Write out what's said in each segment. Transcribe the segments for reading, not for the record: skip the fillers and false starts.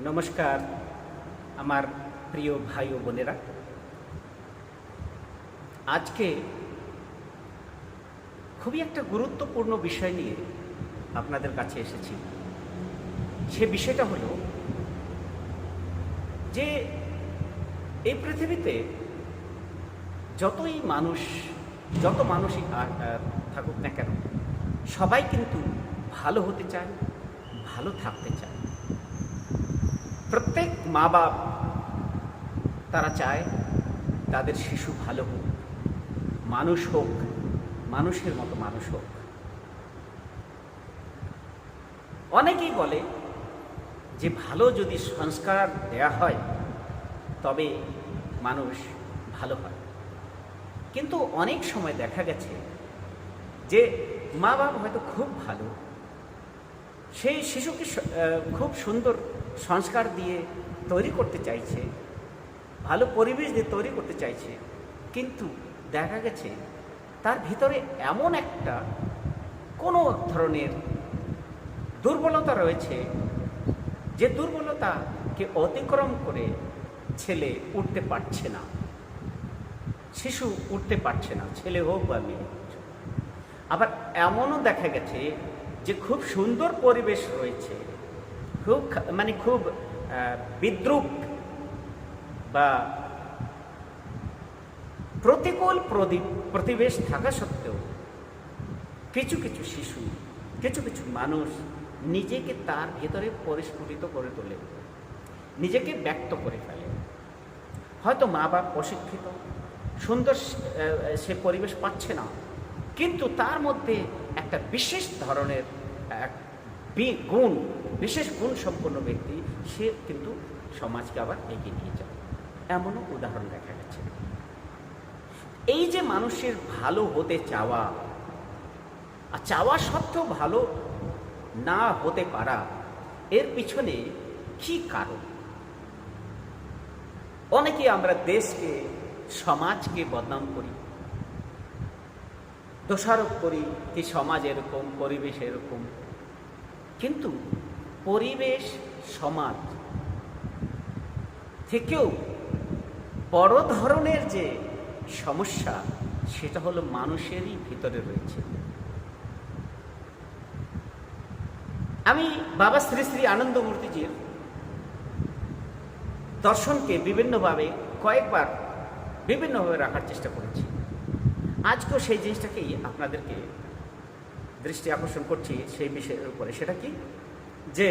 নমস্কার আমার প্রিয় ভাই ও বোনেরা। আজকে খুবই একটা গুরুত্বপূর্ণ বিষয় নিয়ে আপনাদের কাছে এসেছি। সে বিষয়টা হলো যে এই পৃথিবীতে যত মানুষই থাকুক না কেন, সবাই কিন্তু ভালো হতে চায়, ভালো থাকতে চায়। প্রত্যেক মা বাপ তারা চায় তাদের শিশু ভালো হোক, মানুষ হোক, মানুষের মতো মানুষ হোক। অনেকেই বলে যে ভালো যদি সংস্কার দেয়া হয় তবে মানুষ ভালো হয়, কিন্তু অনেক সময় দেখা গেছে যে মা বাপ হয়তো খুব ভালো, সেই শিশুকে খুব সুন্দর সংস্কার দিয়ে তৈরি করতে চাইছে, ভালো পরিবেশ দিয়ে তৈরি করতে চাইছে, কিন্তু দেখা গেছে তার ভিতরে এমন একটা কোনো ধরনের দুর্বলতা রয়েছে, যে দুর্বলতাকে অতিক্রম করে ছেলে উঠতে পারছে না, শিশু উঠতে পারছে না, ছেলে হোক বা মেয়ে। আবার এমনও দেখা গেছে যে খুব সুন্দর পরিবেশ রয়েছে, খুব বিদ্রূপ বা প্রতিকূল প্রতিবেশ থাকা সত্ত্বেও কিছু কিছু শিশু, কিছু কিছু মানুষ নিজেকে তার ভেতরে পরিস্ফুটিত করে তোলে, নিজেকে ব্যক্ত করে ফেলে। হয়তো মা বাপ অশিক্ষিত, সুন্দর সে পরিবেশ পাচ্ছে না, কিন্তু তার মধ্যে একটা বিশেষ ধরনের বিশেষ গুণ সম্পন্ন ব্যক্তি, সে কিন্তু সমাজকে আবার এগিয়ে নিয়ে যায়। এমনও উদাহরণ দেখা গেছে। এই যে মানুষের ভালো হতে চাওয়া, আর চাওয়া সত্ত্বেও ভালো না হতে পারা, এর পিছনে কি কারণ? অনেকে আমরা দেশকে, সমাজকে বদনাম করি, দোষারোপ করি যে সমাজ এরকম, পরিবেশ এরকম। কিন্তু পরিবেশ, সমাজ থেকেও বড় ধরনের যে সমস্যা, সেটা হলো মানুষেরই ভিতরে রয়েছে। আমি বাবা শ্রী শ্রী আনন্দমূর্তিজির দর্শনকে কয়েকবার বিভিন্নভাবে রাখার চেষ্টা করেছি। আজকেও সেই জিনিসটাকেই আপনাদেরকে দৃষ্টি আকর্ষণ করছি, সেই বিষয়ের উপরে। সেটা কি? যে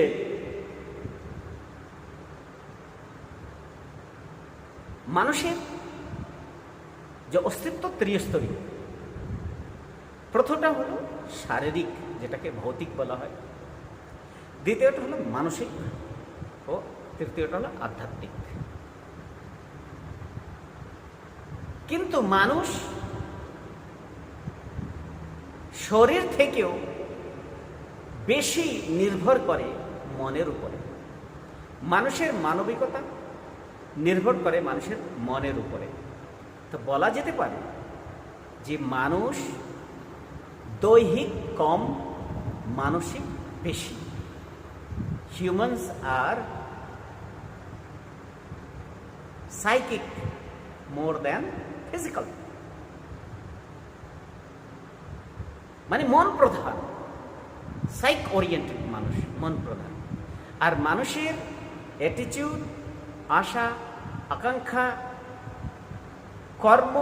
মানুষের যে অস্তিত্ব ত্রিস্তরী। প্রথমটা হলো শারীরিক, যেটাকে ভৌতিক বলা হয়, দ্বিতীয়টা হলো মানসিক, ও তৃতীয়টা হলো আধ্যাত্মিক। কিন্তু মানুষ শরীর থেকেও বেশি নির্ভর করে মনের উপরে। মানুষের মানবিকতা নির্ভর করে মানুষের মনের উপরে। তো বলা যেতে পারে যে মানুষ দৈহিক কম, মানসিক বেশি। হিউম্যানস আর সাইকিক মোর দ্যান ফিজিক্যাল। মানে মন প্রধান, সাইক ওরিয়েন্টেড মানুষ, মন প্রধান। আর মানুষের অ্যাটিটিউড, আশা, আকাঙ্ক্ষা, কর্ম,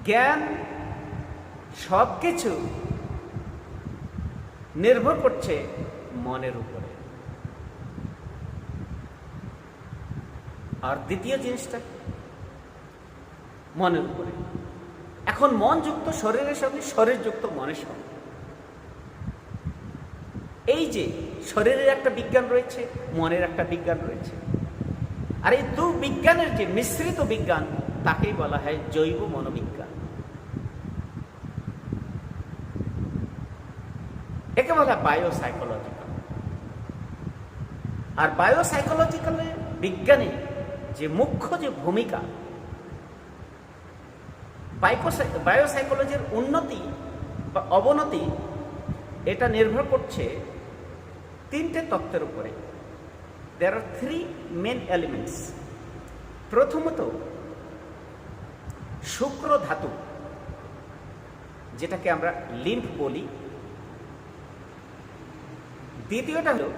জ্ঞান সব কিছু নির্ভর করছে মনের উপরে। আর দ্বিতীয় জিনিসটা মনের উপরে। এখন মন যুক্ত শরীরের সঙ্গে, শরীর যুক্ত মনের সঙ্গে। এই যে শরীরের একটা বিজ্ঞান রয়েছে, মনের একটা বিজ্ঞান রয়েছে, আর এই দু বিজ্ঞানের যে মিশ্রিত বিজ্ঞান, তাকেই বলা হয় জৈব মনোবিজ্ঞান। একে বলা হয় বায়োসাইকোলজিক্যাল। আর বায়োসাইকোলজিক্যাল বিজ্ঞানে যে মুখ্য যে ভূমিকা, বায়োসাইকোলজির উন্নতি বা অবনতি, এটা নির্ভর করছে তিনটে তত্ত্বের উপরে। দেয়ার আর থ্রি মেন এলিমেন্টস। প্রথমত শুক্র ধাতু, যেটাকে আমরা লিম্ফ বলি। দ্বিতীয়টা হলো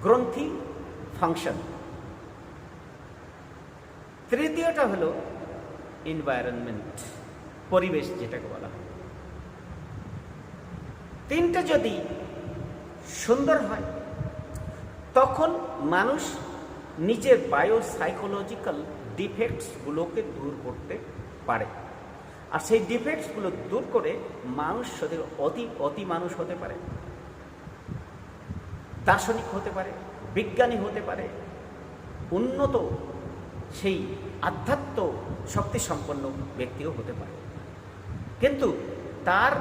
গ্রন্থি ফাংশন। তৃতীয়টা হলো এনভায়রনমেন্ট, পরিবেশ যেটাকে বলা হয়। তিনটা যদি সুন্দর হয় তখন মানুষ নিজের বায়োসাইকোলজিক্যাল ডিফেক্টসগুলোকে দূর করতে পারে। আর সেই ডিফেক্টসগুলো দূর করে মানুষ অতি মানুষ হতে পারে, দার্শনিক হতে পারে, বিজ্ঞানী হতে পারে, উন্নত সেই আধ্যাত্ম শক্তি সম্পন্ন ব্যক্তিও হতে পারে। কিন্তু তার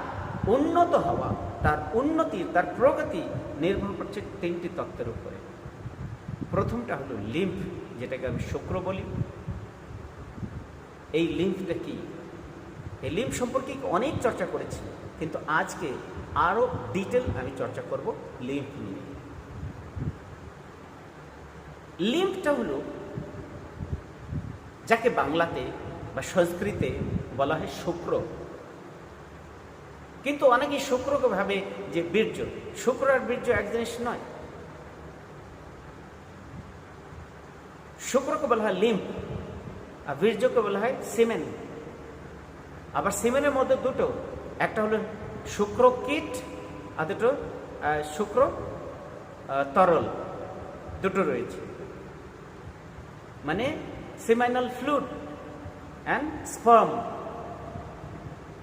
উন্নত হওয়া, তার উন্নতি, তার প্রগতি নির্ভর করছে তিনটি তত্ত্বের উপরে। প্রথমটা হলো লিম্ফ, যেটাকে আমি শুক্র বলি। এই লিম্ফটা কি? এই লিম্ফ সম্পর্কে অনেক চর্চা করেছি, কিন্তু আজকে আরো ডিটেল আমি চর্চা করব লিম্ফ নিয়ে। লিম্ফটা হলো যাকে বাংলাতে বা সংস্কৃতে বলা হয় শুক্র, কিন্তু অনেকে শুক্রকে ভাবে যে বীর্য। শুক্র আর বীর্য এক জিনিস নয়। শুক্রকে বলা হয় লিম্ফ, আর বীর্যকে বলা হয় সিমেন। আবার সিমেনের মধ্যে দুটো, একটা হলো শুক্র কীট আর দুটো শুক্র তরল, দুটো রয়েছে। মানে seminal fluid and sperm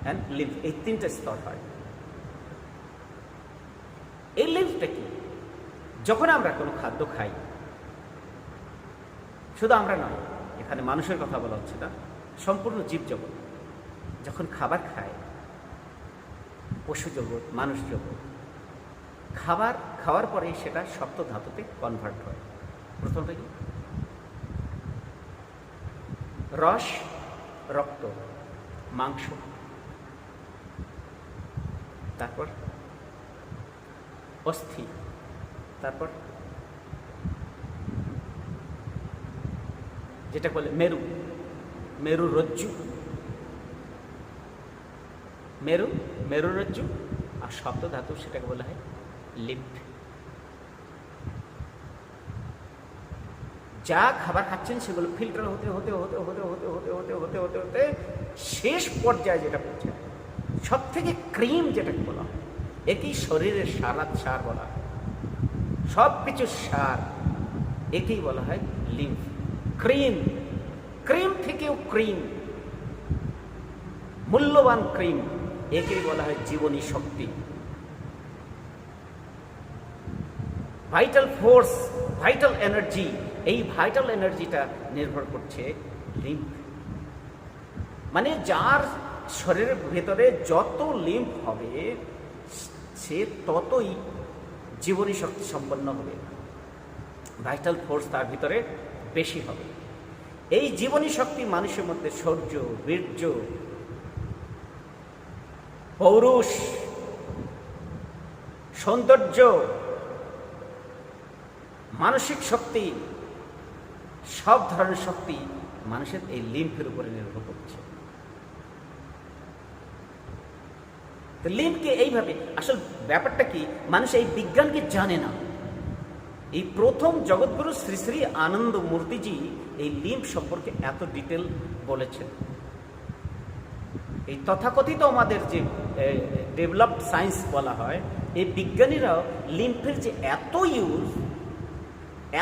and lymph, এই তিনটা স্তর হয়। এই লিম্ফটা কি? যখন আমরা কোনো খাদ্য খাই, শুধু আমরা নয়, এখানে মানুষের কথা বলা হচ্ছে না, সম্পূর্ণ জীবজগৎ যখন খাবার খায়, পশু জগৎ, মানুষ জগৎ, খাবার খাওয়ার পরে সেটা সপ্ত ধাতুতে কনভার্ট হয়। প্রথমটা কি? রস, রক্ত, মাংস, তারপর অস্থি, তারপর যেটা বলে মেরুরজ্জু, মেরুরজ্জু, আর সপ্ত ধাতু সেটাকে বলা হয় লিম্ফ। যা খাবার খাচ্ছেন সেগুলো ফিল্টার হতে হতে হতে হতে হতে হতে হতে হতে হতে হতে শেষ পর্যায়ে যেটা পৌঁছে, সব থেকে ক্রিম যেটাকে বলা হয়, একেই শরীরের সার বলা হয়, সব কিছু সার, একেই বলা হয় লিম্ফ। ক্রিম, ক্রিম থেকেও ক্রিম, মূল্যবান ক্রিম, একেই বলা হয় জীবনী শক্তি, ভাইটাল ফোর্স, ভাইটাল এনার্জি। এই ভাইটাল এনার্জিটা নির্ভর করছে লিম্ফ। মানে যার শরীরের ভেতরে যত লিম্ফ হবে সে ততই জীবনী শক্তি সম্পন্ন হবে, ভাইটাল ফোর্স তার ভিতরে বেশি হবে। এই জীবনী শক্তি মানুষের মধ্যে শৌর্য, বীর্য, পৌরুষ, সৌন্দর্য, মানসিক শক্তি, সব ধরনের শক্তি মানুষের এই লিম্ফের উপরে নির্ভর করছে। তো লিম্ফকে এইভাবে, আসল ব্যাপারটা কি, মানুষ এই বিজ্ঞানকে জানে না। এই প্রথম জগৎগুরু শ্রী শ্রী আনন্দ মূর্তিজি এই লিম্ফ সম্পর্কে এত ডিটেল বলেছেন। এই তথাকথিত আমাদের যে ডেভেলপড সায়েন্স বলা হয়, এই বিজ্ঞানীরাও লিম্ফের যে এত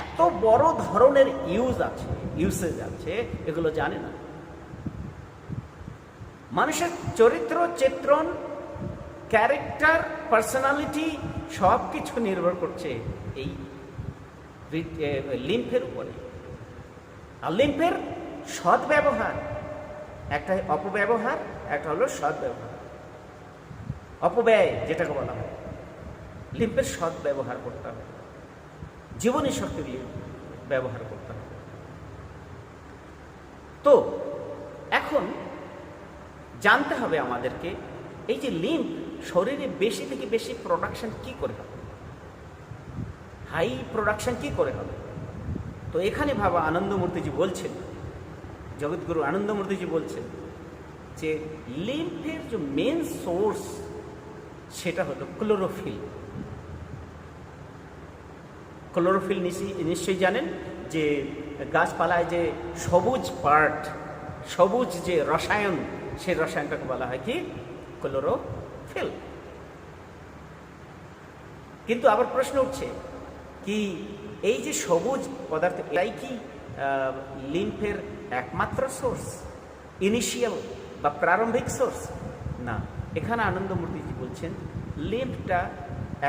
এত বড় ধরনের ইউসেজ আছে, এগুলো জানে না। মানুষের চরিত্র, চিত্রণ, ক্যারেক্টার, পার্সোনালিটি সব কিছু নির্ভর করছে এই লিম্ফের উপরে। আর লিম্ফের সৎ ব্যবহার, একটা অপব্যবহার, একটা হলো সৎ ব্যবহার। অপব্যয় যেটাকে বলা হয়, লিম্ফের সৎ ব্যবহার করতে হবে, জীবনী শক্তি ব্যবহার করতে হবে। তো এখন জানতে হবে আমাদেরকে, এই যে লিম্ফ শরীরে বেশি থেকে বেশি প্রোডাকশন কি করে হবে। হাই প্রোডাকশন কি করে হবে? তো এখানে ভাবা আনন্দমূর্তিজি বলছেন, জগৎগুরু আনন্দমূর্তিজি বলছেন যে লিম্ফের যে মেন সোর্স সেটা হলো ক্লোরোফিল। ক্লোরোফিল নিশ্চয়ই জানেন যে গাছপালায় যে সবুজ পার্ট, সবুজ যে রসায়ন, সেই রসায়নটাকে বলা হয় কি ক্লোরোফিল। কিন্তু আবার প্রশ্ন উঠছে কি এই যে সবুজ পদার্থ, এটাই কি লিম্ফের একমাত্র সোর্স, ইনিশিয়াল বা প্রারম্ভিক সোর্স? না, এখানে আনন্দমূর্তিজি বলছেন লিম্ফটা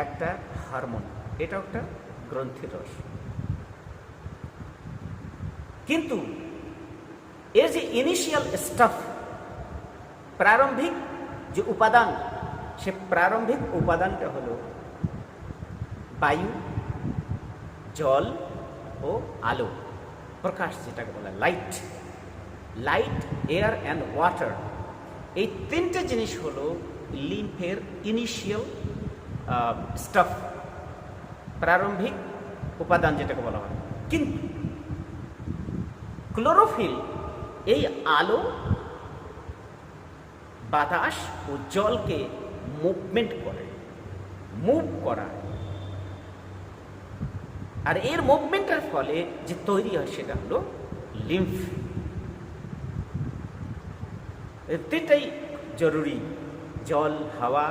একটা হরমোন, এটা একটা গ্রন্থির রস। কিন্তু এর যে ইনিশিয়াল স্টাফ, প্রারম্ভিক যে উপাদান, সে প্রারম্ভিক উপাদানটা হলো বায়ু, জল ও আলো, প্রকাশ, যেটাকে বলা light. Light, air and water, এই তিনটে জিনিস হলো লিম্ফের ইনিশিয়াল স্টাফ, প্রারম্ভিক উপাদান যেটাকে বলা হয়। কিন্তু ক্লোরোফিল এই আলো, বাতাস ও জলকে মুভমেন্ট করে, মুভ করা, আর এর মুভমেন্টের ফলে যে তৈরি হয় সেটা হলো লিম্ফ। তিনটাই জরুরি, জল, হাওয়া,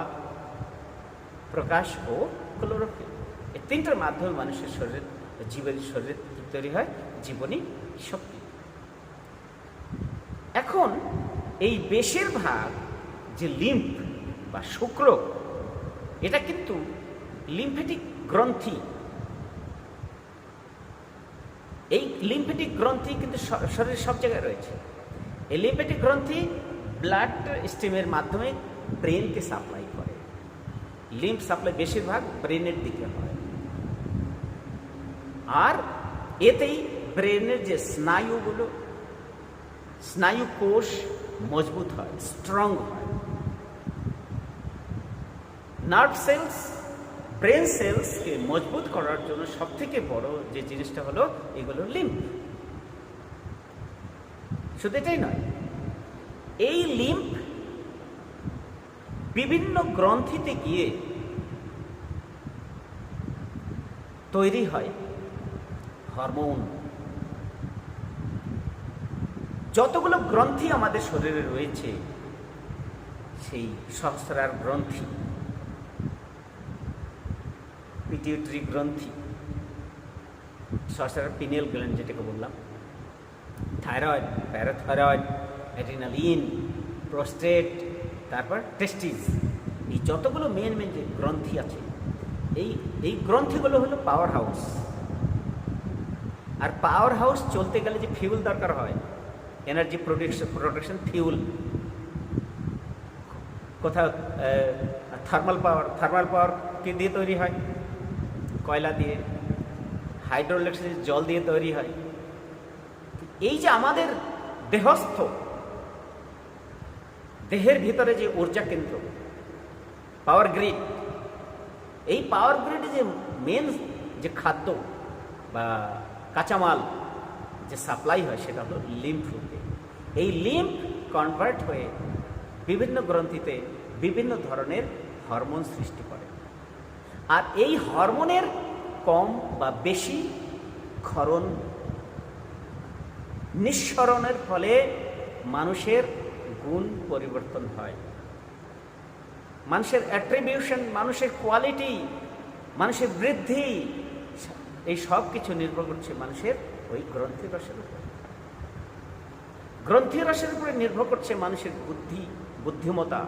প্রকাশ ও ক্লোরোফিল। এই তিনটার মাধ্যমে মানুষের শরীর, জীবের শরীরে তৈরি হয় জীবনী শক্তি। এখন এই বেশিরভাগ যে লিম্ফ বা শুক্র, এটা কিন্তু লিম্ফেটিক গ্রন্থি। এই লিম্ফেটিক গ্রন্থি কিন্তু শরীরের সব জায়গায় রয়েছে। এই লিম্ফেটিক গ্রন্থি ব্লাড স্ট্রিমের মাধ্যমে ব্রেনকে সাপ্লাই করে। লিম্ফ সাপ্লাই বেশিরভাগ ব্রেনের দিকে হয়, আর এতেই ব্রেনের যে স্নায়ুগুলো, স্নায়ু কোষ মজবুত হয়, স্ট্রং হয়। নার্ভ সেলস, ব্রেন সেলসকে মজবুত করার জন্য সব থেকে বড় যে জিনিসটা হলো এগুলো লিম্ফ। শুধু এটাই নয়, এই লিম্ফ বিভিন্ন গ্রন্থিতে গিয়ে তৈরি হয় হরমোন। যতগুলো গ্রন্থি আমাদের শরীরে রয়েছে, সেই সহস্রার গ্রন্থি, পিটিউটারি গ্রন্থি, সহস্রার পিনিয়াল গ্ল্যান্ড যেটাকে বললাম, থাইরয়েড, প্যারাথাইরয়েড, অ্যাড্রিনালিন, প্রোস্টেট, তারপর টেস্টিস, এই যতগুলো মেন যে গ্রন্থি আছে, এই গ্রন্থিগুলো হলো পাওয়ার হাউস। আর পাওয়ার হাউস চলতে গেলে যে ফিউল দরকার হয়, এনার্জি প্রোডাকশন ফিউল, কোথাও থার্মাল পাওয়ার কি দিয়ে তৈরি হয়? কয়লা দিয়ে। হাইড্রোইলেকট্রিসিটি জল দিয়ে তৈরি হয়। এই যে আমাদের দেহস্থ, দেহের ভিতরে যে ঊর্জা কেন্দ্র, পাওয়ার গ্রিড, এই পাওয়ার গ্রিডে যে মেন যে খাদ্য বা কাঁচামাল যে সাপ্লাই হয় সেটা হলো লিম্ফ রূপে। এই লিম্ফ কনভার্ট হয়ে বিভিন্ন গ্রন্থিতে বিভিন্ন ধরনের হরমোন সৃষ্টি করে। আর এই হরমোনের কম বা বেশি ক্ষরণ, নিঃসরণের ফলে মানুষের গুণ পরিবর্তন হয়, মানুষের অ্যাট্রিবিউশন, মানুষের কোয়ালিটি, মানুষের বৃদ্ধি, এই সব কিছু নির্ভর করছে মানুষের ওই গ্রন্থি রসের উপর। গ্রন্থি রসের উপরে নির্ভর করছে মানুষের বুদ্ধিমত্তা,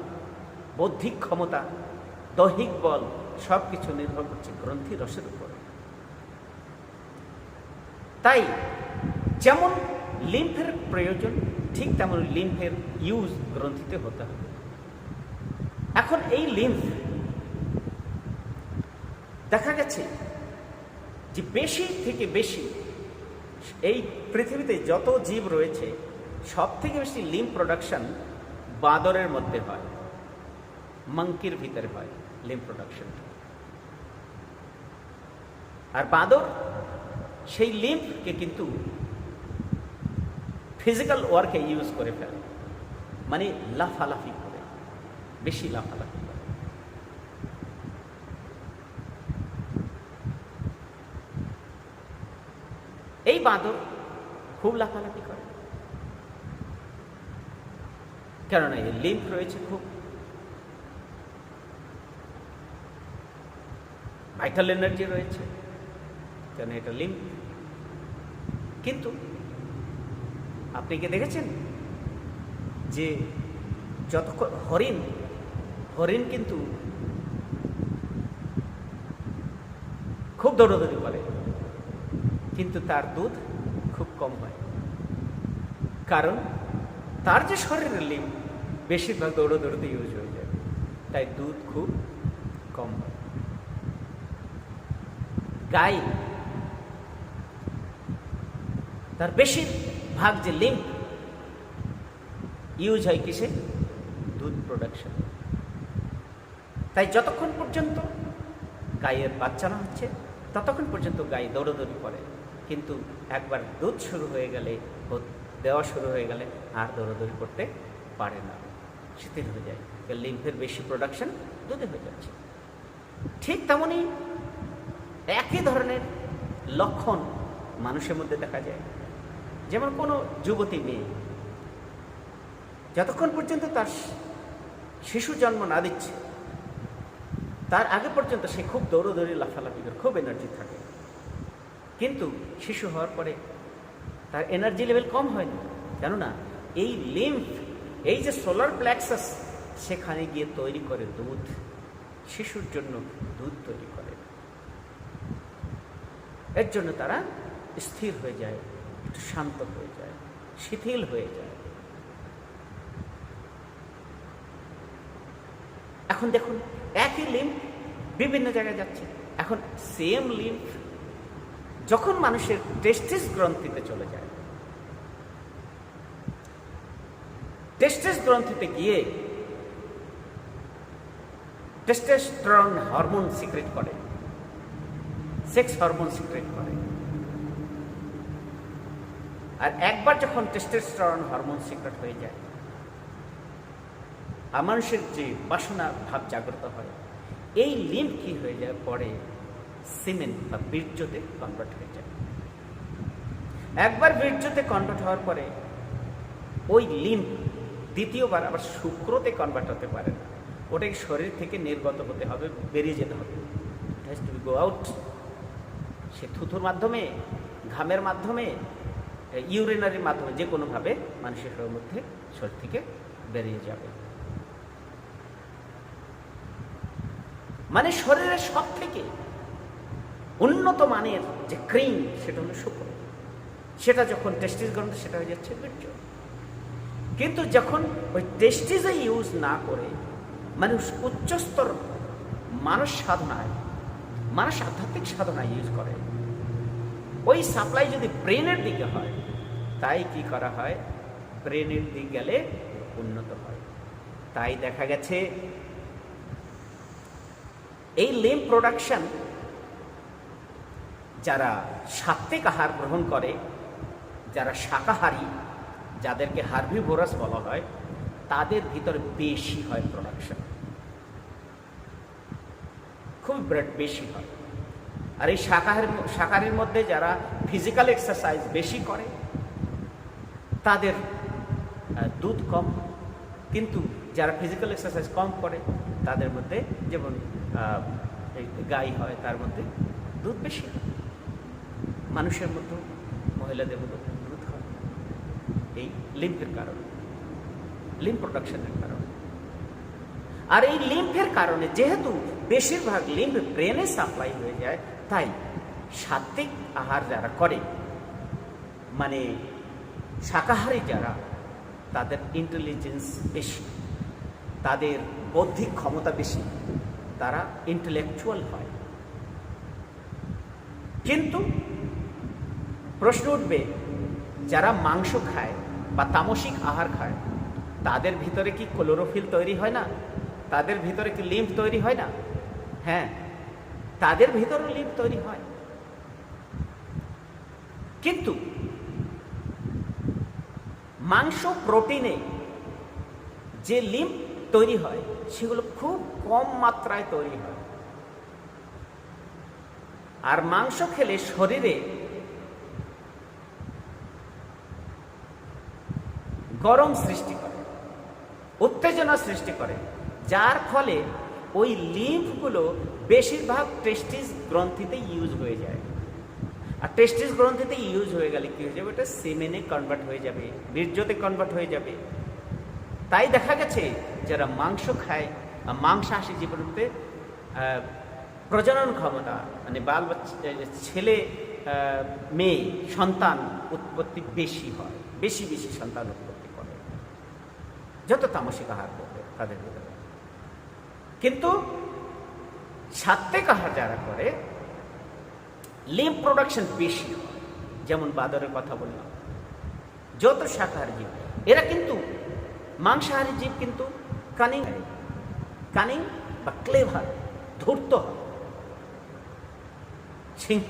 বৌদ্ধিক ক্ষমতা, দৈহিক বল, সব কিছু নির্ভর করছে গ্রন্থি রসের উপর। তাই যেমন লিম্ফের প্রয়োজন, ঠিক তেমন লিম্ফের ইউজ গ্রন্থিতে হতে হবে। এখন এই লিম্ফ দেখা গেছে যে বেশি থেকে বেশি এই পৃথিবীতে যত জীব রয়েছে সব থেকে বেশি লিম্ফ প্রোডাকশন বাঁদরের মধ্যে হয়, মাঙ্কির ভিতরে হয় লিম্ফ প্রোডাকশন। আর বাঁদর সেই লিম্ফকে কিন্তু ফিজিক্যাল ওয়ার্কে ইউজ করে ফেলে, মানে লাফালাফি করে, বেশি লাফালাফি করে। এই বাঁদর খুব লাফালাফি করে, কেননা এই লিম্ফ রয়েছে, খুব ভাইটাল এনার্জি রয়েছে, কেন এটা লিম্ফ। কিন্তু আপনি কি দেখেছেন যে যতক্ষণ হরিণ কিন্তু খুব দৌড়াদৌড়ি করে, কিন্তু তার দুধ খুব কম হয়, কারণ তার যে শরীরের লিম্ফ বেশিরভাগ দৌড়াদৌড়িতে ইউজ হয়ে যায়, তাই দুধ খুব কম হয়। গাই তার বেশিরভাগ যে লিম্ফ ইউজ হয় কিসে? দুধ প্রোডাকশন। তাই যতক্ষণ পর্যন্ত গাইয়ের বাচ্চা না হচ্ছে ততক্ষণ পর্যন্ত গাই দৌড়াদৌড়ি করে, কিন্তু একবার দুধ শুরু হয়ে গেলে, দেওয়া শুরু হয়ে গেলে আর দৌড়াদৌড়ি করতে পারে না, শিথিল হয়ে যায়। লিম্ফের বেশি প্রোডাকশন দুধে হয়ে যাচ্ছে। ঠিক তেমনই একই ধরনের লক্ষণ মানুষের মধ্যে দেখা যায়। যেমন কোনো যুবতী মেয়ে যতক্ষণ পর্যন্ত তার শিশু জন্ম না দিচ্ছে তার আগে পর্যন্ত সে খুব দৌড়োদৌড়ি লাফালাফি করে, খুব এনার্জি থাকে, কিন্তু শিশু হওয়ার পরে তার এনার্জি লেভেল কম হয় না, কেননা এই লিম্ফ, এই যে সোলার প্লেক্সাস, সেখানে গিয়ে তৈরি করে দুধ, শিশুর জন্য দুধ তৈরি করে। এর জন্য তারা স্থির হয়ে যায়, একটু শান্ত হয়ে যায়, শিথিল হয়ে যায়। এখন দেখুন একই লিম্ফ বিভিন্ন জায়গায় যাচ্ছে। এখন সেম লিম্ফ যখন মানুষের টেস্টিস গ্রন্থিতে চলে যায়, টেস্টিস গ্রন্থিতে গিয়ে টেস্টোস্টেরন হরমোন সিক্রেট করে, সেক্স হরমোন সিক্রেট করে। আর একবার যখন টেস্টোস্টেরন হরমোন সিক্রেট হয়ে যায়, মানুষের যে বাসনা ভাব জাগ্রত হয়, এই লিম্ফ কি হয়ে যায়, পরে সিমেন বা বীর্যতে কনভার্ট হয়ে যায়। একবার বীর্যতে কনভার্ট হওয়ার পরে ওই লিম্ফ দ্বিতীয়বার আবার শুক্রতে কনভার্ট হতে পারে না, ওটাকে শরীর থেকে নির্গত হতে হবে, বেরিয়ে যেতে হবে, it has to go out. সে থুথুর মাধ্যমে, ঘামের মাধ্যমে, ইউরিনারির মাধ্যমে, যে কোনোভাবে মানুষের মধ্যে শরীর থেকে বেরিয়ে যাবে। মানে শরীরের সব থেকে উন্নত মানের যে ক্রিম, সেটা হলো শুক্র, সেটা যখন টেস্টিস গ্রন্থ, সেটা হয়ে যাচ্ছে বীর্য। কিন্তু যখন ওই টেস্টিসে ইউজ না করে মানুষ উচ্চস্তর মানস সাধনায়, মানুষ আধ্যাত্মিক সাধনায় ইউজ করে, ওই সাপ্লাই যদি ব্রেনের দিকে হয়, তাই কি করা হয়, ব্রেনের দিক গেলে উন্নত হয়। তাই দেখা গেছে এই লিম্ফ প্রোডাকশন যারা সাত্ত্বিক আহার গ্রহণ করে, যারা শাকাহারী, যাদেরকে হার্বিভোরাস বলা হয়, তাদের ভিতরে বেশি হয় প্রোডাকশন, খুব বেশি হয়। আর এই শাকাহারীর মধ্যে যারা ফিজিক্যাল এক্সারসাইজ বেশি করে তাদের দুধ কম, কিন্তু যারা ফিজিক্যাল এক্সারসাইজ কম করে তাদের মধ্যে, যেমন গাই হয়, তার মধ্যে দুধ বেশি। মানুষের মধ্যে, মহিলাদের মধ্যে দুধ হয় এই লিম্ফের কারণে, লিম্ফ প্রোডাকশনের কারণে। আর এই লিম্ফের কারণে যেহেতু বেশিরভাগ লিম্ফ ব্রেনে সাপ্লাই হয়ে যায়, তাই সাত্ত্বিক আহার যারা করে, মানে শাকাহারী যারা, তাদের ইন্টেলিজেন্স বেশি, তাদের বৌদ্ধিক ক্ষমতা বেশি, তারা ইন্টেলেকচুয়াল হয়। কিন্তু প্রশ্ন উঠবে, যারা মাংস খায় বা তামসিক আহার খায়, তাদের ভিতরে কি ক্লোরোফিল তৈরি হয় না? তাদের ভিতরে কি লিম্ফ তৈরি হয় না? হ্যাঁ, তাদের ভিতরে লিম্ফ তৈরি হয়, কিন্তু মাংস প্রোটিনে যে লিম্ফ তৈরি হয় সেগুলো খুব কম মাত্রায় তৈরি হয়। আর মাংস খেলে শরীরে গরম সৃষ্টি করে, উত্তেজনা সৃষ্টি করে, যার ফলে ওই লিম্ফগুলো বেশিরভাগ টেস্টিস গ্রন্থিতে ইউজ হয়ে যায়। আর টেস্টিস গ্রন্থিতে ইউজ হয়ে গেলে কি হয়ে যাবে, এটা সেমেনে কনভার্ট হয়ে যাবে, বীর্যতে কনভার্ট হয়ে যাবে। তাই দেখা গেছে যারা মাংস খায়, মাংসাশী জীবনতে প্রজনন ক্ষমতা মানে বাল ছেলে মেয়ে সন্তান উৎপত্তি বেশি হয়, বেশি বেশি সন্তান উৎপত্তি করে যত তামসিক আহার করবে তাদের ভিতরে। কিন্তু সাত্ত্বিক আহার যারা করে লিম্ফ প্রোডাকশন বেশি হয়। যেমন বাদরের কথা বললাম, যত শাকাহারী জীব এরা কিন্তু, মাংসাহারী জীব কিন্তু কানিং বা ক্লেভার, ধূর্ত হয়। সিংহ,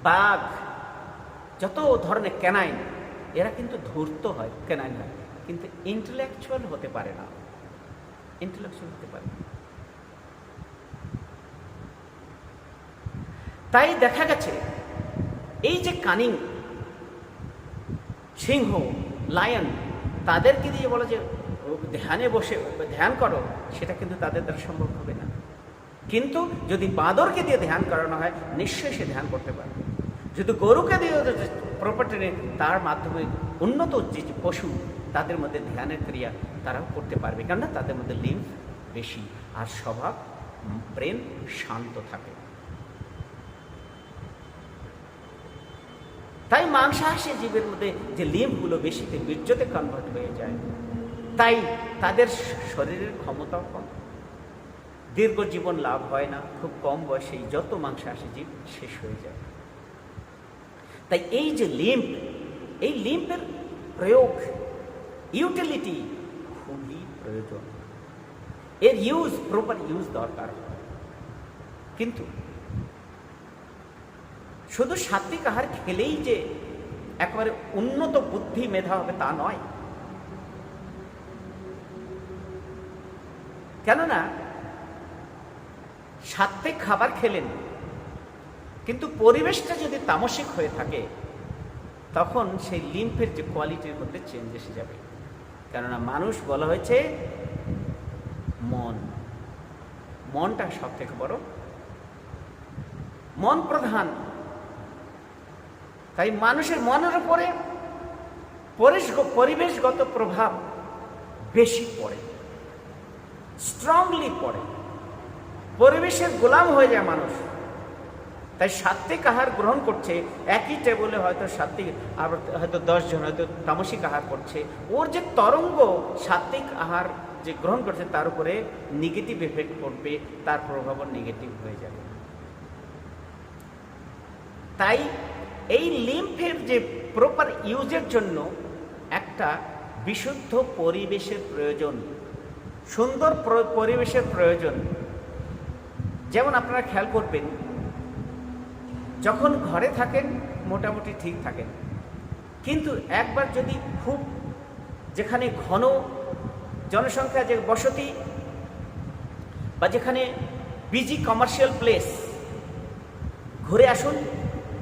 বাঘ, যত ধরনের ক্যানাইন এরা কিন্তু ধূর্ত হয়, ক্যানাইন হয়, কিন্তু ইন্টেলেকচুয়াল হতে পারে না, ইন্টেলেকচুয়াল হতে পারে না। তাই দেখা গেছে এই যে কানিং সিংহ, লায়ন, তাদেরকে দিয়ে বলা যে ধ্যানে বসে ধ্যান করো, সেটা কিন্তু তাদের দ্বারা সম্ভব হবে না। কিন্তু যদি বাঁদরকে দিয়ে ধ্যান করানো হয়, নিশ্চয়ই সে ধ্যান করতে পারবে। যদি গরুকে দিয়ে প্রপার ট্রেনে, তার মাধ্যমে উন্নত যে পশু তাদের মধ্যে ধ্যানের ক্রিয়া তারাও করতে পারবে, কেননা তাদের মধ্যে লিম্ফ বেশি আর স্বভাব ব্রেন শান্ত থাকে। তাই মাংসাশী জীবের মধ্যে যে লিম্ফগুলো বেশিতে বীর্যতে কনভার্ট হয়ে যায়, তাই তাদের শরীরের ক্ষমতাও কম, দীর্ঘ জীবন লাভ হয় না, খুব কম বয়সেই যত মাংসাশী জীব শেষ হয়ে যায়। তাই এই যে লিম্ফ, এই লিম্ফের প্রয়োগ, ইউটিলিটি খুবই প্রয়োজন, এর ইউজ, প্রপার ইউজ দরকার। কিন্তু শুধু সাত্ত্বিক আহার খেলেই যে একেবারে উন্নত বুদ্ধি মেধা হবে তা নয়। কেননা সাত্ত্বিক খাবার খেলেন, কিন্তু পরিবেশটা যদি তামসিক হয়ে থাকে, তখন সেই লিম্ফের যে কোয়ালিটির মধ্যে চেঞ্জ এসে যাবে। কেননা মানুষ বলা হয়েছে মন, মনটা সব থেকে বড়, মন প্রধান। তাই মানুষের মনের উপরে পরিবেশগত প্রভাব বেশি পড়ে, স্ট্রংলি পড়ে, পরিবেশের গোলাম হয়ে যায় মানুষ। তাই সাত্ত্বিক আহার গ্রহণ করছে, একই টেবলে হয়তো সাত্ত্বিক, আবার হয়তো 10 জন হয়তো তামসিক আহার করছে, ওর যে তরঙ্গ সাত্ত্বিক আহার যে গ্রহণ করছে তার উপরে নেগেটিভ এফেক্ট পড়বে, তার প্রভাবও নেগেটিভ হয়ে যাবে। তাই এই লিম্ফের যে প্রপার ইউজের জন্য একটা বিশুদ্ধ পরিবেশের প্রয়োজন, সুন্দর পরিবেশের প্রয়োজন। যেমন আপনারা খেয়াল করবেন, যখন ঘরে থাকেন মোটামুটি ঠিক থাকেন, কিন্তু একবার যদি খুব যেখানে ঘন জনসংখ্যা, যে বসতি বা যেখানে বিজি কমার্শিয়াল প্লেস, ঘুরে আসুন,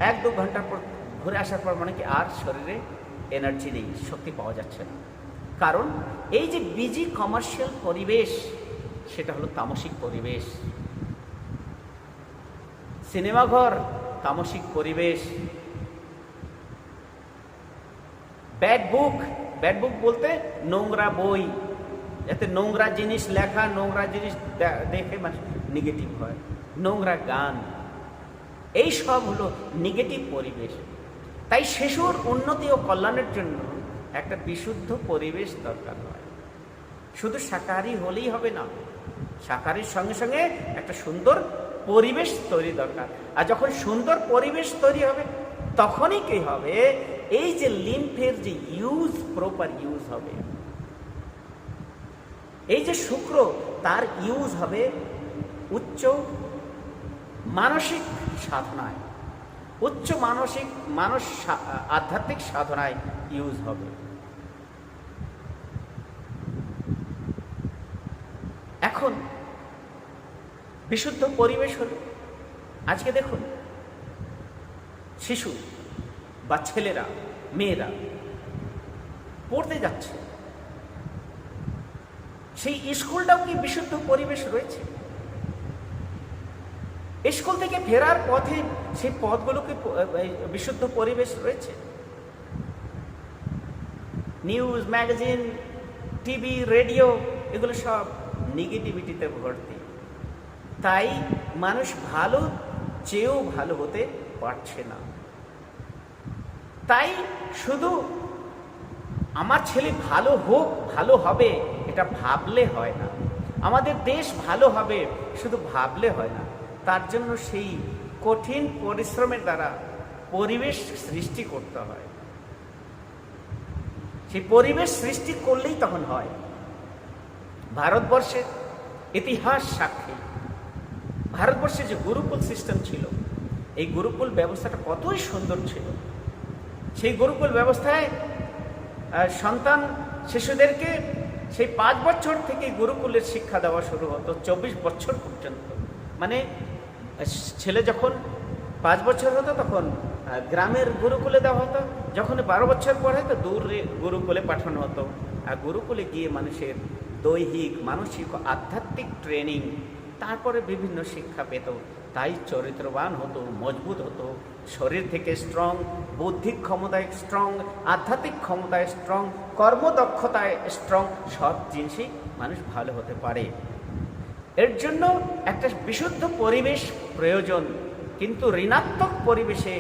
1-2 ঘন্টার পর ঘুরে আসার পর মানে কি আর শরীরে এনার্জি নেই, শক্তি পাওয়া যাচ্ছে না। কারণ এই যে বিজি কমার্শিয়াল পরিবেশ, সেটা হলো তামসিক পরিবেশ। সিনেমাঘর তামসিক পরিবেশ। ব্যাড বুক বলতে নোংরা বই, এতে নোংরা জিনিস লেখা, নোংরা জিনিস দেখে মানে নেগেটিভ হয়, নোংরা গান, এই সব হলো নেগেটিভ পরিবেশ। তাই শিশুর উন্নতি ও কল্যাণের জন্য একটা বিশুদ্ধ পরিবেশ দরকার হয়। শুধু শাকাহারী হলেই হবে না, শাকাহারীর সঙ্গে সঙ্গে একটা সুন্দর পরিবেশ তৈরি দরকার। আর যখন সুন্দর পরিবেশ তৈরি হবে, তখনই কি হবে, এই যে লিম্ফের যে ইউজ, প্রপার ইউজ হবে। এই যে শুক্র, তার ইউজ হবে উচ্চ মানসিক সাধনায়, উচ্চ আধ্যাত্মিক সাধনায় ইউজ হবে। এখন বিশুদ্ধ পরিবেশ হল, আজকে দেখুন শিশু বা ছেলেরা মেয়েরা পড়তে যাচ্ছে, সেই স্কুলটাও কি বিশুদ্ধ পরিবেশ রয়েছে? স্কুল থেকে ফেরার পথে সেই পথগুলোকে বিশুদ্ধ পরিবেশ রয়েছে? নিউজ, ম্যাগাজিন, টিভি, রেডিও এগুলো সব নেগেটিভিটিতে ভর্তি। তাই মানুষ ভালো চেয়েও ভালো হতে পারছে না। তাই শুধু আমার ছেলে ভালো হোক, ভালো হবে এটা ভাবলে হয় না। আমাদের দেশ ভালো হবে শুধু ভাবলে হয় না, তার জন্য সেই কঠিন পরিশ্রমের দ্বারা পরিবেশ সৃষ্টি করতে হয়। সেই পরিবেশ সৃষ্টি করলেই তখন হয়। ভারতবর্ষের ইতিহাস সাক্ষী, ভারতবর্ষে যে গুরুকুল সিস্টেম ছিল, এই গুরুকুল ব্যবস্থাটা কতই সুন্দর ছিল। সেই গুরুকুল ব্যবস্থায় সন্তান শিশুদেরকে সেই 5 বছর থেকে গুরুকুলের শিক্ষা দেওয়া শুরু হতো 24 বছর পর্যন্ত। মানে ছেলে যখন 5 বছর হতো তখন গ্রামের গুরুকুলে দেওয়া হতো, যখন 12 বছর পরে তো দূরে গুরুকুলে পাঠানো হতো। আর গুরুকুলে গিয়ে মানুষের দৈহিক, মানসিক, আধ্যাত্মিক ট্রেনিং, তারপরে বিভিন্ন শিক্ষা পেত। তাই চরিত্রবান হতো, মজবুত হতো, শরীর থেকে স্ট্রং, বৌদ্ধিক ক্ষমতায় স্ট্রং, আধ্যাত্মিক ক্ষমতায় স্ট্রং, কর্মদক্ষতায় স্ট্রং, সব জিনিসই মানুষ ভালো হতে পারে। এর জন্য একটা বিশুদ্ধ পরিবেশ প্রয়োজন। কিন্তু ঋণাত্মক পরিবেশে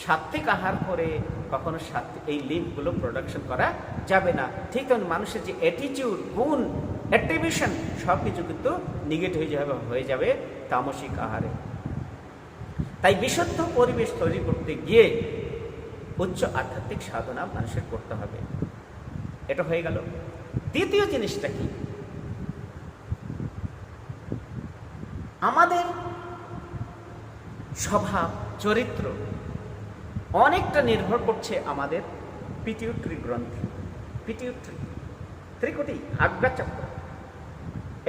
সাত্ত্বিক আহার করে কখনো এই লিম্ফগুলো প্রোডাকশন করা যাবে না। ঠিক তেমন মানুষের যে অ্যাটিটিউড, গুণ, অ্যাট্রিবিউশন সব কিছু কিন্তু নেগেটিভ হয়ে যাবে তামসিক আহারে। তাই বিশুদ্ধ পরিবেশ তৈরি করতে গিয়ে উচ্চ আধ্যাত্মিক সাধনা মানুষের করতে হবে। এটা হয়ে গেল। দ্বিতীয় জিনিসটা কি? আমাদের স্বভাব, চরিত্র অনেকটা নির্ভর করছে আমাদের পিটিউটরি গ্রন্থি। পিটিউটরি ত্রিকুটি আজ্ঞাচক্র,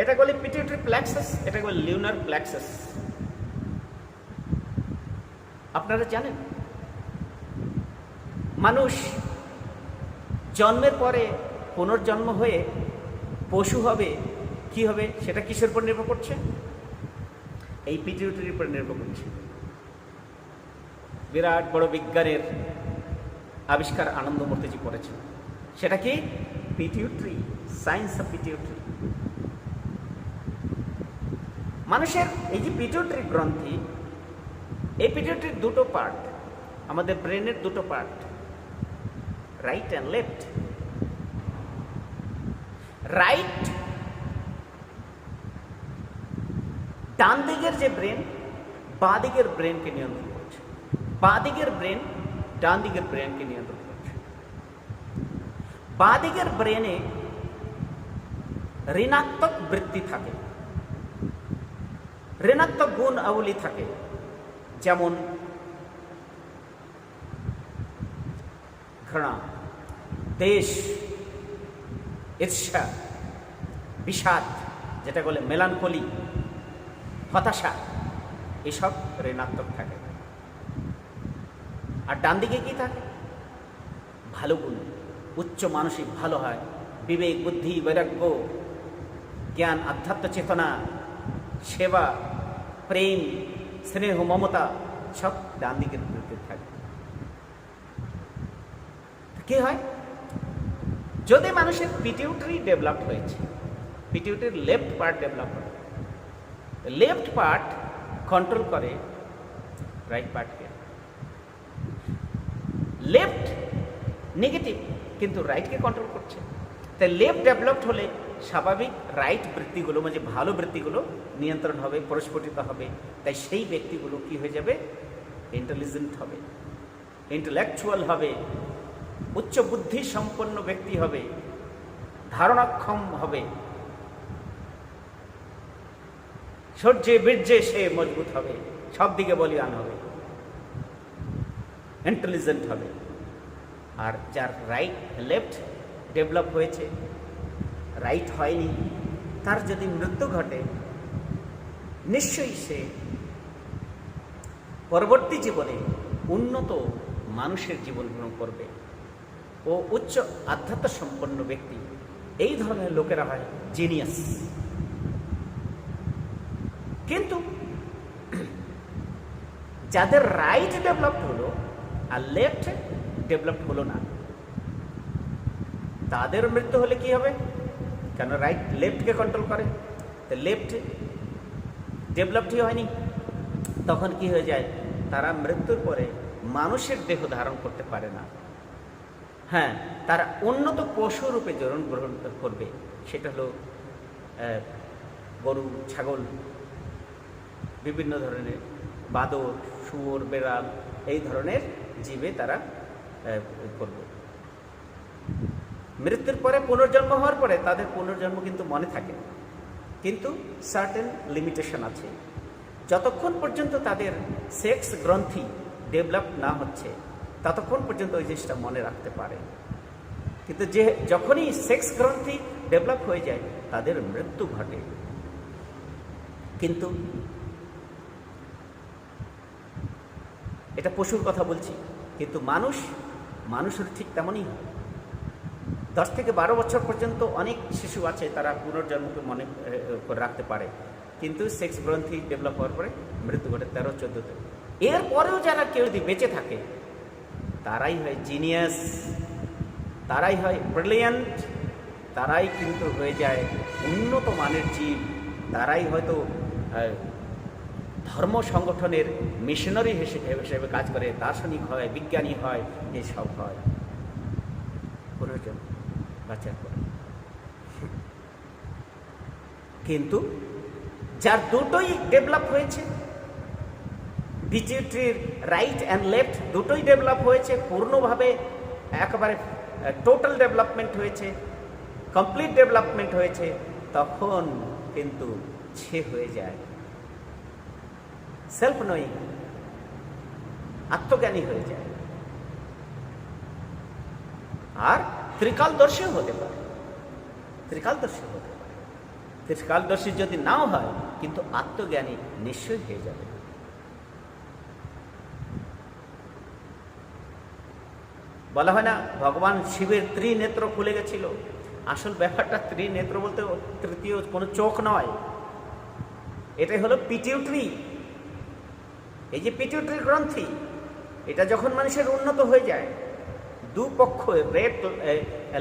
এটা বলে পিটিউটরি প্লেক্সাস, এটা বলে লিউনার প্লেক্সাস। আপনারা জানেন মানুষ জন্মের পরে পুনর্জন্ম হয়ে পশু হবে, কি হবে সেটা কিসের উপর নির্ভর করছে? এই পিটিউটরির উপর নির্ভর করছে। বিরাট বড় বিজ্ঞানের আবিষ্কার আনন্দমূর্তিজি করেছেন, সেটা কি? পিটিউটরি, সায়েন্স অফ পিটিউটরি। মানুষের এই যে পিটিউটরি গ্রন্থি, এই পিটিউটরির দুটো পার্ট, আমাদের ব্রেনের দুটো part, right and left. Right ডান দিকের যে ব্রেন, বাঁ দিকের ব্রেনকে নিয়ন্ত্রণ করছে, বাঁ দিকের ব্রেন ডান দিকের ব্রেনকে নিয়ন্ত্রণ করছে। বাঁ দিকের ব্রেনে ঋণাত্মক বৃত্তি থাকে, ঋণাত্মক গুণ আবলী থাকে, যেমন ঘৃণা, দেশ, ঈর্ষা, বিষাদ, যেটা বলে মেলানকলি, হতাশা, এসব ঋণাত্মক থাকে। আর ডান দিকে কি থাকে? ভালো গুণ, উচ্চ মানসিক ভালো হয়, বিবেক, বুদ্ধি, বৈরাগ্য, জ্ঞান, আধ্যাত্ম চেতনা, সেবা, প্রেম, স্নেহ, মমতা, সব ডান দিকের বৃত্তি থাকে। কি হয়? যদি মানুষের পিটিউটরি ডেভেলপ হয়েছে, পিটিউটরির লেফট পার্ট ডেভেলপ হয়, লেফট পার্ট কন্ট্রোল করে রাইট পার্টকে। লেফট নেগেটিভ কিন্তু রাইটকে কন্ট্রোল করছে। তাই লেফট ডেভেলপড হলে স্বাভাবিক রাইট বৃত্তিগুলো, মানে ভালো বৃত্তিগুলো নিয়ন্ত্রণ হবে, প্রস্ফুটিত হবে। তাই সেই ব্যক্তিগুলো কি হয়ে যাবে? ইন্টেলিজেন্ট হবে, ইন্টেলেকচুয়াল হবে, উচ্চ বুদ্ধি সম্পন্ন ব্যক্তি হবে, ধারণাক্ষম হবে, শৌর্যে বীর্যে সে মজবুত হবে, সব দিকে বলিয়ান হবে। ইন্টেলিজেন্ট হবে। আর যার রাইট লেফট ডেভেলপ হয়েছে, রাইট হয়নি, তার যদি মৃত্যু ঘটে, নিশ্চয়ই সে পরবর্তী জীবনে উন্নত মানুষের জীবন গ্রহণ করবে ও উচ্চ আধ্যাত্ম সম্পন্ন ব্যক্তি। এই ধরনের লোকেরা হয় জিনিয়াস। কিন্তু যাদের রাইট ডেভেলপ হলো আর লেফট ডেভেলপ হলো না, তাদের মৃত্যু হলে কি হবে? কেন রাইট লেফটকে কন্ট্রোল করে, তো লেফট ডেভেলপই হয়নি, তখন কি হয়ে যায়? তারা মৃত্যুর পরে মানুষের দেহ ধারণ করতে পারে না। হ্যাঁ, তারা উন্নত পশু রূপে গ্রহণ করবে, সেটা হলো গরু, ছাগল, বিভিন্ন ধরনের বাদর, শুয়োর, বেড়াল, এই ধরনের জীবে তারা করবে। মৃত্যুর পরে পুনর্জন্ম হওয়ার পরে তাদের পুনর্জন্ম কিন্তু মনে থাকে, কিন্তু সার্টেন লিমিটেশন আছে। যতক্ষণ পর্যন্ত তাদের সেক্স গ্রন্থি ডেভেলপ না হচ্ছে, ততক্ষণ পর্যন্ত ওই জিনিসটা মনে রাখতে পারে। কিন্তু যখনই সেক্স গ্রন্থি ডেভেলপ হয়ে যায়, তাদের মৃত্যু ঘটে। কিন্তু এটা পশুর কথা বলছি, কিন্তু মানুষের ঠিক তেমনই হয়। 10 থেকে 12 বছর পর্যন্ত অনেক শিশু আছে, তারা পুনর্জন্মকে মনে করে রাখতে পারে, কিন্তু সেক্স গ্রন্থি ডেভেলপ হওয়ার পরে মৃত্যু ঘটে 13-14তে। এরপরেও যারা কেউ যদি বেঁচে থাকে, তারাই হয় জিনিয়াস, তারাই হয় ব্রিলিয়ান্ট, তারাই কিন্তু হয়ে যায় উন্নত মানের জীব। তারাই হয়তো ধর্ম সংগঠনের মিশনারি হিসেবে কাজ করে, দার্শনিক হয়, বিজ্ঞানী হয়, এসব হয় পুনর্জন্ম বাঁচার পরে। কিন্তু যার দুটোই ডেভেলপ হয়েছে, পিটিউটারির রাইট অ্যান্ড লেফট দুটোই ডেভেলপ হয়েছে, পূর্ণভাবে একেবারে টোটাল ডেভেলপমেন্ট হয়েছে, কমপ্লিট ডেভেলপমেন্ট হয়েছে, তখন কিন্তু সে হয়ে যায় সেলফ নোয়িং, আত্মজ্ঞানী হয়ে যায়। আর ত্রিকালদর্শীও হতে পারে, ত্রিকালদর্শী যদি নাও হয়, কিন্তু আত্মজ্ঞানী নিশ্চয়ই হয়ে যাবে। বলা হয় না ভগবান শিবের ত্রিনেত্র খুলে গেছিল। আসল ব্যাপারটা ত্রিনেত্র বলতে তৃতীয় কোনো চোখ নয়, এটাই হলো পিটিউটারি। এই যে পিটিউটারি গ্রন্থি, এটা যখন মানুষের উন্নত হয়ে যায়, দুপক্ষ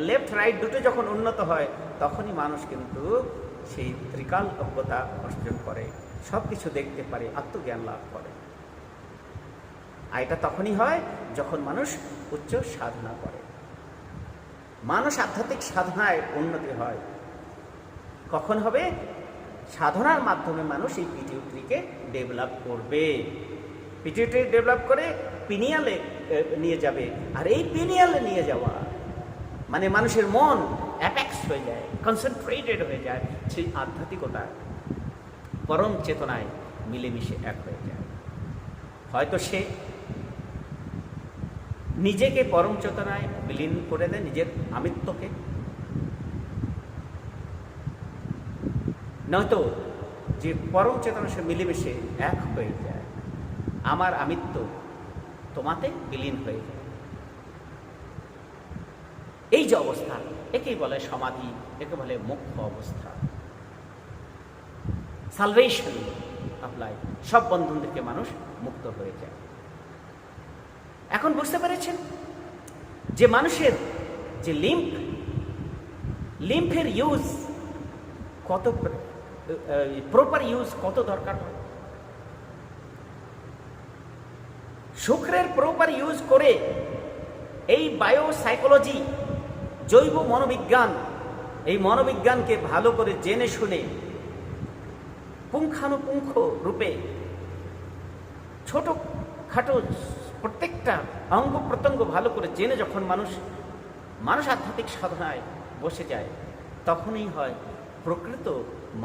লেফট রাইট দুটো যখন উন্নত হয়, তখনই মানুষ কিন্তু সেই ত্রিকাল অজ্ঞতা অর্জন করে, সব কিছু দেখতে পারে, আত্মজ্ঞান লাভ করে। আর এটা তখনই হয় যখন মানুষ উচ্চ সাধনা করে, মানুষ আধ্যাত্মিক সাধনায় উন্নতি হয়। কখন হবে? সাধনার মাধ্যমে মানুষ এই পিটিউটারিকে ডেভেলপ করবে, পিটিউটারি ডেভেলপ করে পিনিয়ালে নিয়ে যাবে। আর এই পিনিয়ালে নিয়ে যাওয়া মানে মানুষের মন অ্যাপেক্স হয়ে যায়, কনসেন্ট্রেটেড হয়ে যায়, সেই আধ্যাত্মিকতা পরম চেতনায় মিলেমিশে এক হয়ে যায়। হয়তো সে নিজেকে পরম চেতনায় বিলীন করে দেয়, নিজের আমিত্বকে, নয়তো যে পরম চেতনা সে মিলেমিশে এক হয়ে যায়, আমার আমিত্ব তোমাতে বিলীন হয়ে যায়। এই যে অবস্থা, একেই বলে সমাধি, একে বলে মুখ্য অবস্থা, সালভেশন অফ লাইফ। সব বন্ধন থেকে মানুষ মুক্ত হয়ে যায়। এখন বুঝতে পেরেছেন যে মানুষের যে লিম্ফের ইউজ কত, প্রপার ইউজ কত দরকার হয়। শুক্রের প্রপার ইউজ করে এই বায়োসাইকোলজি, জৈব মনোবিজ্ঞান, এই মনোবিজ্ঞানকে ভালো করে জেনে শুনে পুঙ্খানুপুঙ্খ রূপে ছোট খাটো প্রত্যেকটা অঙ্গ প্রত্যঙ্গ ভালো করে জেনে যখন মানুষ আধ্যাত্মিক সাধনায় বসে যায়, তখনই হয় প্রকৃত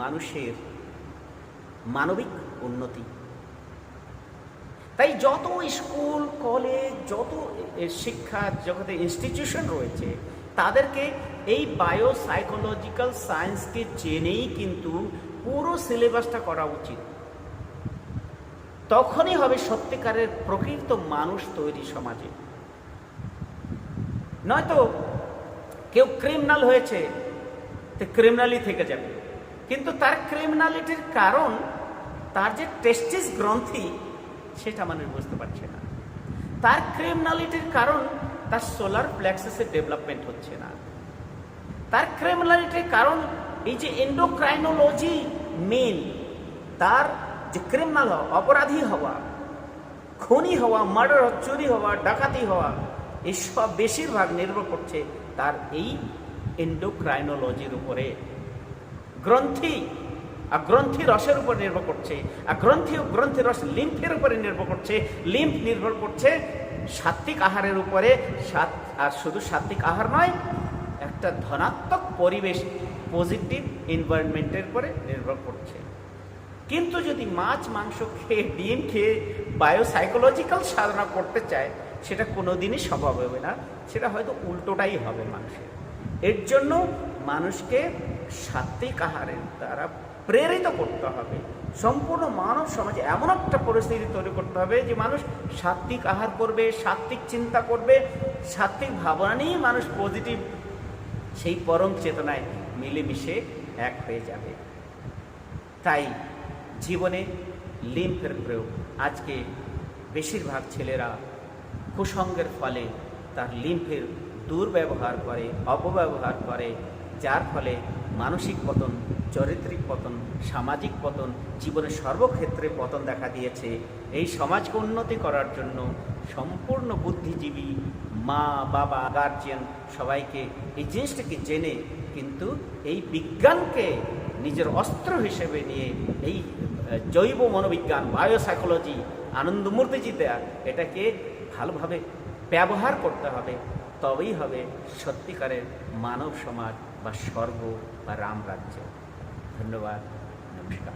মানুষের মানবিক উন্নতি। তাই যত স্কুল কলেজ যত শিক্ষা জগতে ইনস্টিটিউশন রয়েছে তাদেরকে এই বায়োসাইকোলজিক্যাল সায়েন্সকে জেনেই কিন্তু পুরো সিলেবাসটা করা উচিত। তখনই হবে সত্যিকারের প্রকৃত মানুষ তৈরি সমাজে। নয়তো কেউ ক্রিমিনাল হয়েছে তো ক্রিমিনালই থেকে যাবে, কিন্তু তার ক্রিমিনালিটির কারণ তার যে টেস্টিস গ্রন্থি সেটা মানুষ বুঝতে পারছে না। তার ক্রিমিনালিটির কারণ তার সোলার প্লেক্সাসের ডেভেলপমেন্ট হচ্ছে না। তার ক্রিমিনালিটির কারণ এই যে এন্ডোক্রাইনোলজি মেন, তার যে ক্রিমিনাল হওয়া, অপরাধী হওয়া, খুনি হওয়া, মার্ডার, চুরি হওয়া, ডাকাতি হওয়া, এসব বেশিরভাগ নির্ভর করছে তার এই এন্ডোক্রাইনোলজির উপরে। গ্রন্থি আর গ্রন্থি রসের উপর নির্ভর করছে, আর গ্রন্থি ও গ্রন্থি রস লিম্ফের উপরে নির্ভর করছে, লিম্ফ নির্ভর করছে সাত্বিক আহারের উপরে। আর শুধু সাত্বিক আহার নয়, একটা ধনাত্মক পরিবেশ, পজিটিভ এনভায়রনমেন্টের উপরে নির্ভর করছে। কিন্তু যদি মাছ মাংস খেয়ে ডিম খেয়ে বায়োসাইকোলজিক্যাল সাধনা করতে চায়, সেটা কোনোদিনই সম্ভব হবে না, সেটা হয়তো উল্টোটাই হবে মানুষের। এর জন্য মানুষকে সাত্বিক আহারের দ্বারা প্রেরিত করতে হবে। সম্পূর্ণ মানব সমাজে এমন একটা পরিস্থিতি তৈরি করতে হবে যে মানুষ সাত্বিক আহার করবে, সাত্বিক চিন্তা করবে, সাত্বিক ভাবনা নিয়ে মানুষ পজিটিভ সেই পরম চেতনায় মিলেমিশে এক হয়ে যাবে। তাই জীবনে লিম্ফের প্রয়োগ। আজকে বেশিরভাগ ছেলেরা কুসঙ্গের ফলে তার লিম্ফের দুর্ব্যবহার করে, অপব্যবহার করে, যার ফলে মানসিক পতন, চারিত্রিক পতন, সামাজিক পতন, জীবনের সর্বক্ষেত্রে পতন দেখা দিয়েছে। এই সমাজকে উন্নতি করার জন্য সম্পূর্ণ বুদ্ধিজীবী মা বাবা গার্জিয়ান সবাইকে এই জিনিসটাকে জেনে কিন্তু এই বিজ্ঞানকে নিজের অস্ত্র হিসেবে নিয়ে এই জৈব মনোবিজ্ঞান, বায়োসাইকোলজি, আনন্দমূর্তিজি দেয়া, এটাকে ভালোভাবে ব্যবহার করতে হবে। তবেই হবে সত্যিকারের মানব সমাজ বা স্বর্গ বা রাম রাজ্য। ধন্যবাদ, নমস্কার।